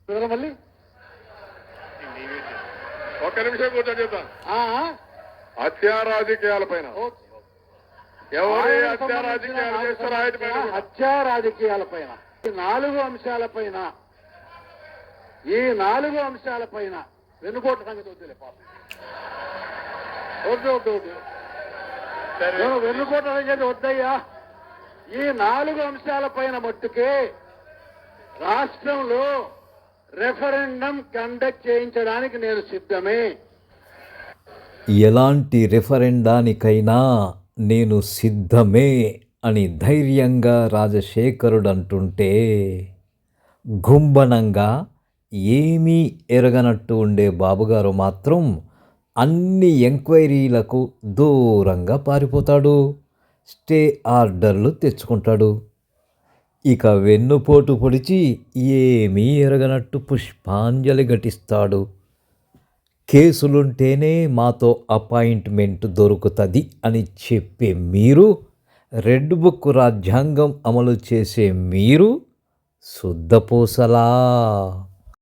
మళ్ళీ ఒక్క నిమిషం కూర్చొని చెప్తాను. హత్యా రాజకీయాలపైన ఎవరు హత్యా రాజకీయాలు చేస్తారో ఆయన పైన హత్యా రాజకీయాలపైన ఈ నాలుగు అంశాలపైన వెన్నుపోటు సంగతి వద్దులే పాపం. వద్దు వెన్నుపోటు సంగతి వద్దయ్యా. ఈ 4 అంశాలపైన మట్టుకే రాష్ట్రంలో రెఫరెండం కండక్ట్ చేయించడానికి నేను సిద్ధమే. ఎలాంటి రెఫరెండానికైనా నేను సిద్ధమే అని ధైర్యంగా రాజశేఖరుడు అంటుంటే, గుంబనంగా ఏమీ ఎరగనట్టు ఉండే బాబుగారు మాత్రం అన్ని ఎంక్వైరీలకు దూరంగా పారిపోతాడు, స్టే ఆర్డర్లు తెచ్చుకుంటాడు. ఇక వెన్నుపోటు పొడిచి ఏమీ ఎరగనట్టు పుష్పాంజలి ఘటిస్తాడు. కేసులుంటేనే మాతో అపాయింట్మెంట్ దొరుకుతుంది అని చెప్పే మీరు, రెడ్ బుక్ రాజ్యాంగం అమలు చేసే మీరు శుద్ధపూసలా?